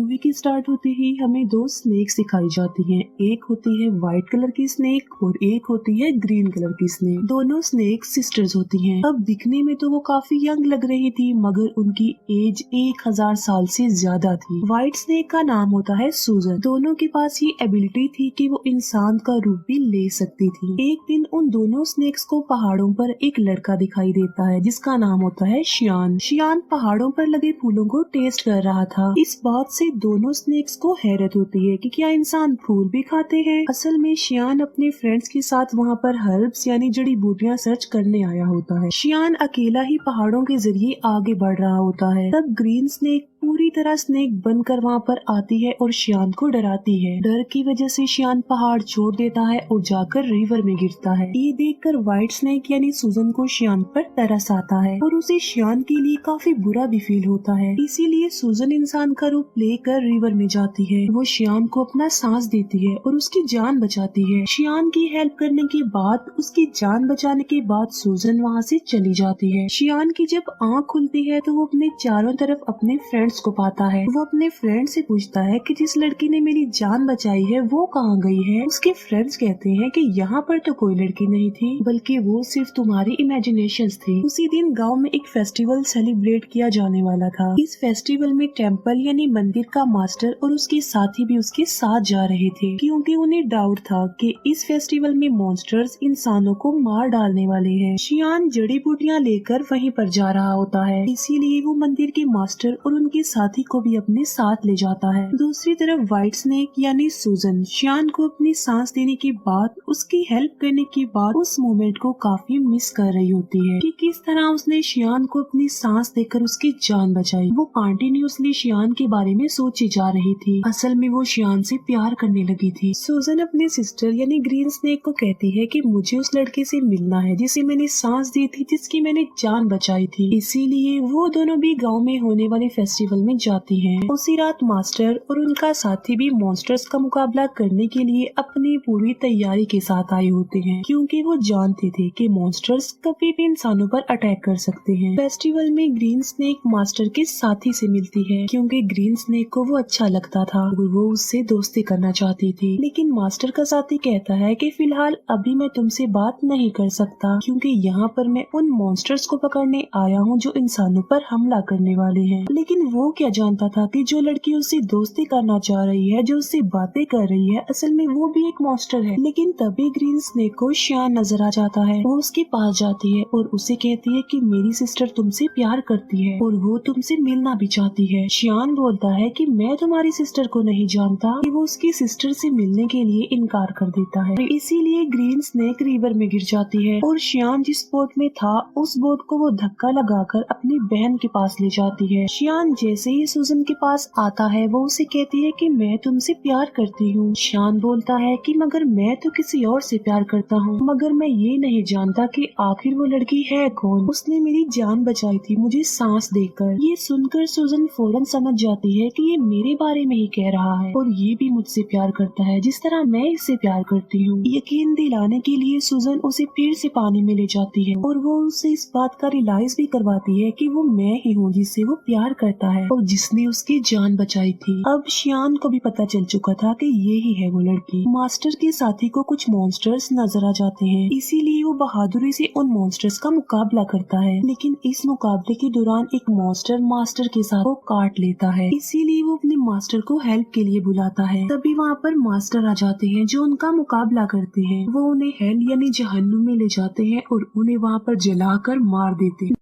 Movie की start होते ही हमें दो स्नेक्स दिखाई जाती हैं। एक होती है व्हाइट कलर की स्नेक और एक होती है ग्रीन कलर की स्नेक। दोनों स्नेक सिस्टर्स होती हैं। अब दिखने में तो वो काफी यंग लग रही थी, मगर उनकी एज 1000 साल से ज्यादा थी। व्हाइट स्नेक का नाम होता है सूजन। दोनों के पास ये एबिलिटी थी कि वो इंसान का रूप भी ले सकती थी। एक दिन उन दोनों स्नेक्स को पहाड़ों पर एक लड़का दिखाई देता है जिसका नाम होता है शियान। शियान पहाड़ों पर लगे फूलों को टेस्ट कर रहा था। इस बात से दोनों स्नेक्स को हैरत होती है कि क्या इंसान फूल भी खाते हैं। असल में शियान अपने फ्रेंड्स के साथ वहाँ पर हर्ब्स यानी जड़ी बूटियाँ सर्च करने आया होता है। शियान अकेला ही पहाड़ों के जरिए आगे बढ़ रहा होता है। तब ग्रीन स्नेक पूरी तरह स्नेक बनकर वहाँ पर आती है और शियान को डराती है। डर की वजह से शियान पहाड़ छोड़ देता है और जाकर रिवर में गिरता है। ये देखकर व्हाइट स्नेक यानी सूजन को शियान पर तरस आता है और उसे शियान के लिए काफी बुरा भी फील होता है। इसीलिए सूजन इंसान का रूप लेकर रिवर में जाती है। वो शियान को अपना सांस देती है और उसकी जान बचाती है। शियान की हेल्प करने के बाद, उसकी जान बचाने के बाद सूजन वहाँ से चली जाती है। शियान की जब आँख खुलती है तो वो अपने चारों तरफ अपने फ्रेंड्स को पाता है। वो अपने फ्रेंड से पूछता है कि जिस लड़की ने मेरी जान बचाई है वो कहाँ गई है। उसके फ्रेंड्स कहते हैं कि यहाँ पर तो कोई लड़की नहीं थी, बल्कि वो सिर्फ तुम्हारी इमेजिनेशंस थी। उसी दिन गांव में एक फेस्टिवल सेलिब्रेट किया जाने वाला था। इस फेस्टिवल में टेम्पल यानी मंदिर का मास्टर और उसके साथी भी उसके साथ जा रहे थे, क्योंकि उन्हें डाउट था कि इस फेस्टिवल में मॉन्स्टर्स इंसानों को मार डालने वाले हैं। शियान जड़ी बूटियाँ लेकर वहीं पर जा रहा होता है, इसीलिए वो मंदिर के मास्टर और उनके साथी को भी अपने साथ ले जाता है। दूसरी तरफ व्हाइट स्नेक यानी सूजन शियान को अपनी सांस देने के बाद, उसकी हेल्प करने के बाद उस मोमेंट को काफी मिस कर रही होती है कि किस तरह उसने शियान को अपनी सांस देकर उसकी जान बचाई। वो कंटिन्यूअसली शियान के बारे में सोची जा रही थी। असल में वो शियान से प्यार करने लगी थी। सूजन अपने सिस्टर यानी ग्रीन स्नेक को कहती है कि मुझे उस लड़के से मिलना है जिसे मैंने सांस दी थी, जिसकी मैंने जान बचाई थी। इसीलिए वो दोनों भी गाँव में होने वाले फेस्टिवल में जाती हैं। उसी रात मास्टर और उनका साथी भी मॉन्स्टर्स का मुकाबला करने के लिए अपनी पूरी तैयारी के साथ आए होते हैं, क्योंकि वो जानते थे कि मॉन्स्टर्स कभी भी इंसानों पर अटैक कर सकते हैं। फेस्टिवल में ग्रीन स्नेक मास्टर के साथी से मिलती है, क्योंकि ग्रीन स्नेक को वो अच्छा लगता था और वो उससे दोस्ती करना चाहती थी। लेकिन मास्टर का साथी कहता है कि फिलहाल अभी मैं तुमसे बात नहीं कर सकता, क्योंकि यहाँ पर मैं उन मॉन्स्टर्स को पकड़ने आया हूँ जो इंसानों पर हमला करने वाले हैं। लेकिन वो क्या जानता था कि जो लड़की उससे दोस्ती करना चाह रही है, जो उससे बातें कर रही है, असल में वो भी एक मॉन्स्टर है। लेकिन तभी ग्रीन स्नेक को शियान नजर आ जाता है। वो उसके पास जाती है और उसे कहती है कि मेरी सिस्टर तुमसे प्यार करती है और वो तुमसे मिलना भी चाहती है। शियान बोलता है कि मैं तुम्हारी सिस्टर को नहीं जानता, कि वो उसकी सिस्टर से मिलने के लिए इनकार कर देता है। इसीलिए ग्रीन स्नेक रिवर में गिर जाती है और शियान जिस बोट में था उस बोट को वो धक्का लगाकर अपनी बहन के पास ले जाती है। शियान जैसे ही सूजन के पास आता है वो उसे कहती है कि मैं तुमसे प्यार करती हूँ। शियान बोलता है कि मगर मैं तो किसी और से प्यार करता हूँ, मगर मैं ये नहीं जानता कि आखिर वो लड़की है कौन। उसने मेरी जान बचाई थी मुझे सांस देकर। ये सुनकर सूजन फौरन समझ जाती है कि ये मेरे बारे में ही कह रहा है और ये भी मुझसे प्यार करता है जिस तरह मैं इससे प्यार करती हूँ। यकीन दिलाने के लिए सूजन उसे फिर से पानी में ले जाती है और वो उसे इस बात का रियलाइज भी करवाती है कि वो मैं ही हूँ जिससे वो प्यार करता है और जिसने उसकी जान बचाई थी। अब शियान को भी पता चल चुका था कि ये ही है वो लड़की। मास्टर के साथी को कुछ मॉन्स्टर्स नजर आ जाते हैं, इसीलिए वो बहादुरी से उन मॉन्स्टर्स का मुकाबला करता है। लेकिन इस मुकाबले के दौरान एक मॉन्स्टर मास्टर के साथ वो काट लेता है, इसीलिए वो अपने मास्टर को हेल्प के लिए बुलाता है। तभी वहाँ पर मास्टर आ जाते हैं जो उनका मुकाबला करते हैं। वो उन्हें हेल यानी जहन्नुम में ले जाते हैं और उन्हें वहाँ पर जलाकर मार देते हैं।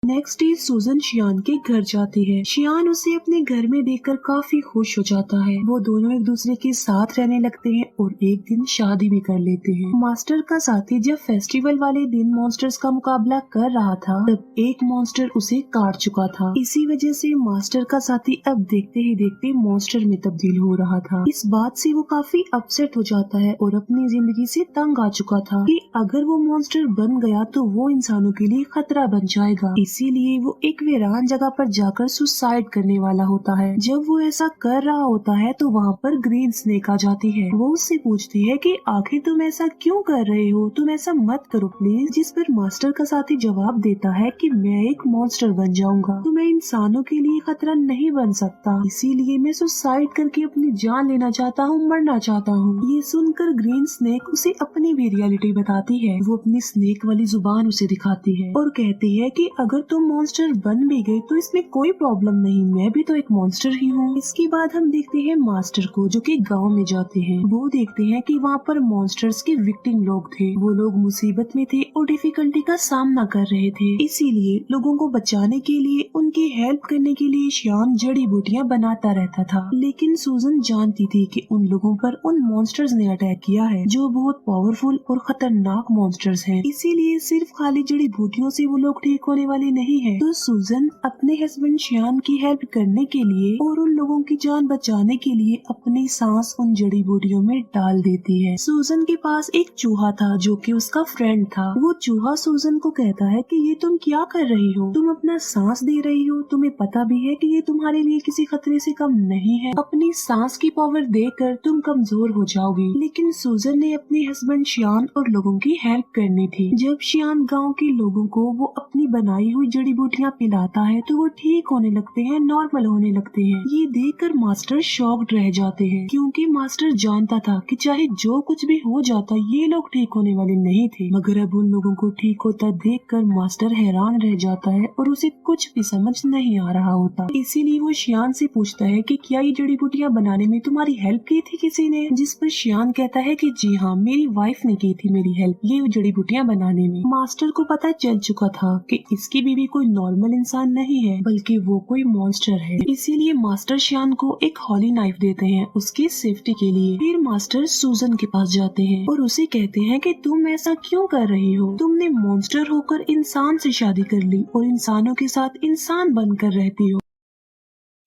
नेक्स्ट डे सूजन शियान के घर जाती है। शियान उसे अपने घर में देखकर काफी खुश हो जाता है। वो दोनों एक दूसरे के साथ रहने लगते हैं और एक दिन शादी भी कर लेते हैं। मास्टर का साथी जब फेस्टिवल वाले दिन मॉन्स्टर्स का मुकाबला कर रहा था तब एक मॉन्स्टर उसे काट चुका था। इसी वजह से मास्टर का साथी अब देखते ही देखते मॉन्स्टर में तब्दील हो रहा था। इस बात से वो काफी अपसेट हो जाता है और अपनी जिंदगी से तंग आ चुका था कि अगर वो मॉन्स्टर बन गया तो वो इंसानों के लिए खतरा बन जाएगा। इसीलिए वो एक वीरान जगह पर जाकर सुसाइड करने वाला होता है। जब वो ऐसा कर रहा होता है तो वहाँ पर ग्रीन स्नेक आ जाती है। वो उससे पूछती है कि आखिर तुम ऐसा क्यों कर रहे हो, तुम ऐसा मत करो प्लीज। जिस पर मास्टर का साथी जवाब देता है कि मैं एक मॉन्स्टर बन जाऊंगा तो मैं इंसानों के लिए खतरा नहीं बन सकता, इसीलिए मैं सुसाइड करके अपनी जान लेना चाहता हूँ, मरना चाहता हूँ। ये सुनकर ग्रीन स्नेक उसे अपनी भी रियलिटी बताती है। वो अपनी स्नेक वाली जुबान उसे दिखाती है और कहती है कि अगर तुम मॉन्स्टर बन भी गए तो इसमें कोई प्रॉब्लम नहीं, मैं भी तो एक मॉन्स्टर ही हूँ। इसके बाद हम देखते हैं मास्टर को जो कि गांव में जाते हैं। वो देखते हैं कि वहाँ पर मॉन्स्टर्स के विक्टिम लोग थे। वो लोग मुसीबत में थे और डिफिकल्टी का सामना कर रहे थे, इसीलिए लोगों को बचाने के लिए, उनकी हेल्प करने के लिए श्यान जड़ी बूटियाँ बनाता रहता था। लेकिन सूजन जानती थी कि उन लोगों पर उन मॉन्स्टर्स ने अटैक किया है जो बहुत पावरफुल और खतरनाक मॉन्स्टर्स हैं, इसीलिए सिर्फ खाली जड़ी बूटियों से वो लोग ठीक होने वाले नहीं है। तो सूजन अपने हस्बैंड श्यान की हेल्प करने के लिए और उन लोगों की जान बचाने के लिए अपनी सांस उन जड़ी बूटियों में डाल देती है। सूजन के पास एक चूहा था जो कि उसका फ्रेंड था। वो चूहा सूजन को कहता है कि ये तुम क्या कर रही हो, तुम अपना सांस दे रही हो, तुम्हें पता भी है कि ये तुम्हारे लिए किसी खतरे से कम नहीं है, अपनी सांस की पावर देकर तुम कमजोर हो जाओगी। लेकिन सूजन ने अपने हस्बैंड श्यान और लोगों की हेल्प करनी थी। जब श्यान गाँव के लोगों को वो अपनी बनाई हुई जड़ी बूटियाँ पिलाता है तो वो ठीक होने लगते हैं, नॉर्मल होने लगते हैं। ये देखकर मास्टर शॉक्ड रह जाते हैं क्योंकि मास्टर जानता था कि चाहे जो कुछ भी हो जाता ये लोग ठीक होने वाले नहीं थे। मगर अब उन लोगों को ठीक होता देखकर मास्टर हैरान रह जाता है और उसे कुछ भी समझ नहीं आ रहा होता। इसीलिए वो श्यान से पूछता है कि क्या ये जड़ी बूटियाँ बनाने में तुम्हारी हेल्प की थी किसी ने? जिस पर श्यान कहता है कि जी हाँ, मेरी वाइफ ने की थी मेरी हेल्प ये जड़ी बूटियाँ बनाने में। मास्टर को पता चल चुका था कि इसकी बीवी कोई नॉर्मल इंसान नहीं है बल्कि वो कोई मॉन्स्टर है, इसीलिए मास्टर श्यान को एक हॉली नाइफ देते हैं उसकी सेफ्टी के लिए। फिर मास्टर सूजन के पास जाते हैं और उसे कहते हैं कि तुम ऐसा क्यों कर रही हो, तुमने मॉन्स्टर होकर इंसान से शादी कर ली और इंसानों के साथ इंसान बनकर रहती हो,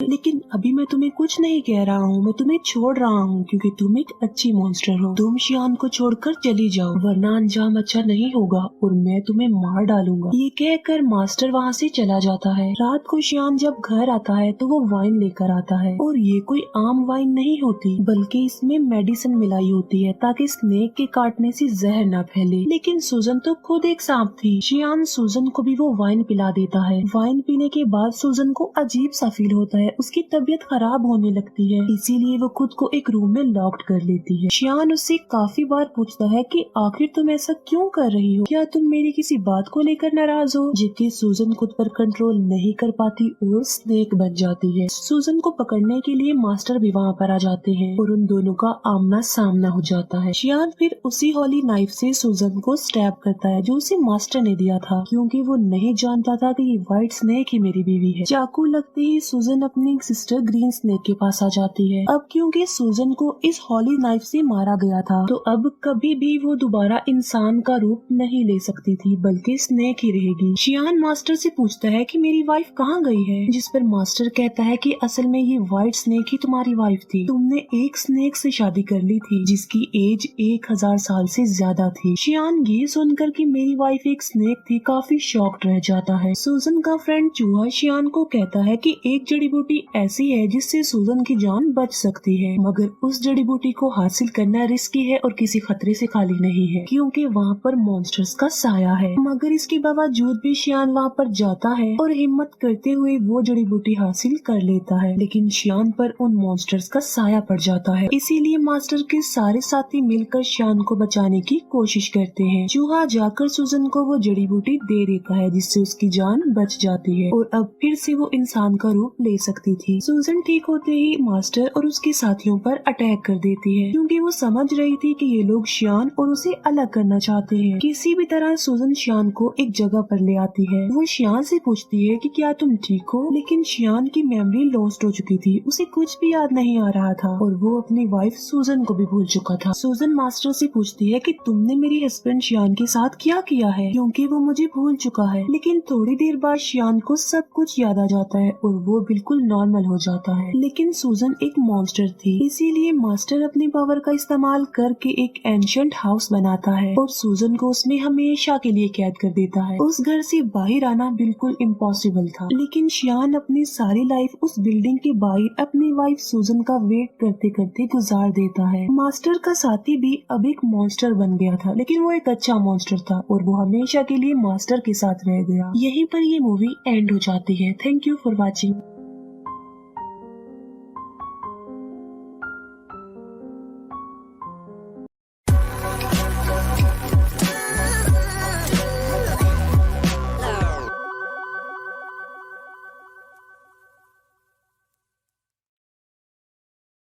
लेकिन अभी मैं तुम्हें कुछ नहीं कह रहा हूँ, मैं तुम्हें छोड़ रहा हूँ क्योंकि तुम एक अच्छी मॉन्स्टर हो। तुम श्यान को छोड़कर चली जाओ वरना अंजाम अच्छा नहीं होगा और मैं तुम्हें मार डालूंगा। ये कहकर मास्टर वहाँ से चला जाता है। रात को श्यान जब घर आता है तो वो वाइन लेकर आता है और ये कोई आम वाइन नहीं होती बल्कि इसमें मेडिसिन मिलाई होती है ताकि स्नेक के काटने से जहर न फैले। लेकिन सूजन तो खुद एक सांप थी। श्यान सूजन को भी वो वाइन पिला देता है। वाइन पीने के बाद सूजन को अजीब सा फील होता है, उसकी तबीयत खराब होने लगती है, इसीलिए वो खुद को एक रूम में लॉक्ड कर लेती है। श्यान उससे काफी बार पूछता है कि आखिर तुम ऐसा क्यों कर रही हो, क्या तुम मेरी किसी बात को लेकर नाराज हो? जबकि सूजन खुद पर कंट्रोल नहीं कर पाती और स्नेक बन जाती है। सूजन को पकड़ने के लिए मास्टर भी वहाँ पर आ जाते हैं और उन दोनों का आमना सामना हो जाता है। श्यान फिर उसी हॉली नाइफ से सूजन को स्टैब करता है जो उसे मास्टर ने दिया था क्योंकि वो नहीं जानता था कि ये व्हाइट स्नेक ही मेरी बीवी है। चाकू लगते ही सूजन अपनी सिस्टर ग्रीन स्नेक के पास आ जाती है। अब क्योंकि सूजन को इस हॉली नाइफ से मारा गया था तो अब कभी भी वो दोबारा इंसान का रूप नहीं ले सकती थी बल्कि स्नेक ही रहेगी। श्यान मास्टर से पूछता है कि मेरी वाइफ कहाँ गई है, जिस पर मास्टर कहता है कि असल में ये व्हाइट स्नेक ही तुम्हारी वाइफ थी, तुमने एक स्नेक से शादी कर ली थी जिसकी एज 1000 साल से ज्यादा थी। श्यान ये सुनकर कि मेरी वाइफ एक स्नेक थी काफी शॉक्ड रह जाता है। सूजन का फ्रेंड चूहा श्यान को कहता है कि एक जड़ी बूटी ऐसी है जिससे सूजन की जान बच सकती है मगर उस जड़ी बूटी को हासिल करना रिस्की है और किसी खतरे से खाली नहीं है क्योंकि वहाँ पर मॉन्स्टर्स का साया है। मगर इसके बावजूद भी श्यान वहाँ पर जाता है और हिम्मत करते हुए वो जड़ी बूटी हासिल कर लेता है, लेकिन श्यान पर उन मॉन्स्टर्स का साया पड़ जाता है। इसीलिए मास्टर के सारे साथी मिलकर श्यान को बचाने की कोशिश करते हैं। चूहा जाकर सूजन को वो जड़ी बूटी दे देता है जिससे उसकी जान बच जाती है और अब फिर से वो इंसान का रूप ले सकती थी। सूजन ठीक होते ही मास्टर और उसके साथियों पर अटैक कर देती है क्योंकि वो समझ रही थी कि ये लोग श्यान और उसे अलग करना चाहते हैं। किसी भी तरह सूजन श्यान को एक जगह पर ले आती है। वो श्यान से पूछती है कि क्या तुम ठीक हो, लेकिन श्यान की मेमोरी लॉस्ट हो चुकी थी, उसे कुछ भी याद नहीं आ रहा था और वो अपनी वाइफ सूजन को भी भूल चुका था। सूजन मास्टर से पूछती है कि तुमने मेरे हस्बैंड श्यान के साथ क्या किया है क्योंकि वो मुझे भूल चुका है। लेकिन थोड़ी देर बाद श्यान को सब कुछ याद आ जाता है और वो बिल्कुल नॉर्मल हो जाता है। लेकिन सूजन एक मॉन्स्टर थी, इसीलिए मास्टर अपनी पावर का इस्तेमाल करके एक एंशिएंट हाउस बनाता है और सूजन को उसमें हमेशा के लिए कैद कर देता है। उस घर से बाहर आना बिल्कुल इम्पॉसिबल था, लेकिन शियान अपनी सारी लाइफ उस बिल्डिंग के बाहर अपनी वाइफ सूजन का वेट करते करते गुजार देता है। मास्टर का साथी भी अब एक मॉन्स्टर बन गया था, लेकिन वो एक अच्छा मॉन्स्टर था और वो हमेशा के लिए मास्टर के साथ रह गया। यहीं पर ये मूवी एंड हो जाती है। Thank you for watching.